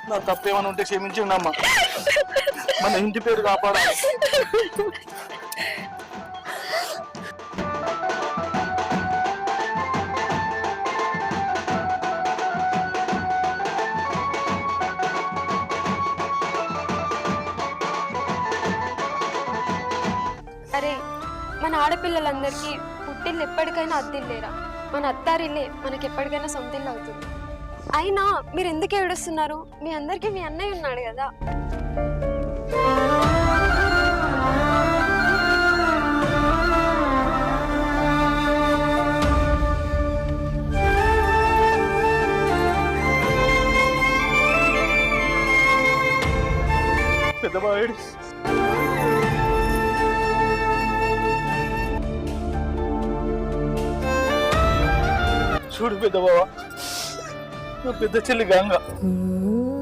నా తప్పేమైనా ఉంటే క్షమించండి అమ్మా. మన ఇంటి పేరు కాపాడాలి. అరే, మన ఆడపిల్లలందరికీ పుట్టిల్లు ఎప్పటికైనా అద్దిల్లేరా? మన అత్తారిల్లే మనకి ఎప్పటికైనా సొంతిల్లు అవుతుంది. అయినా మీరు ఎందుకు ఏడుస్తున్నారు? మీ అందరికీ మీ అన్నయ్య ఉన్నాడు కదా. పెద్దబాడు చూడు పెద్ద బావ, నా పెద్ద చెల్లి గంగ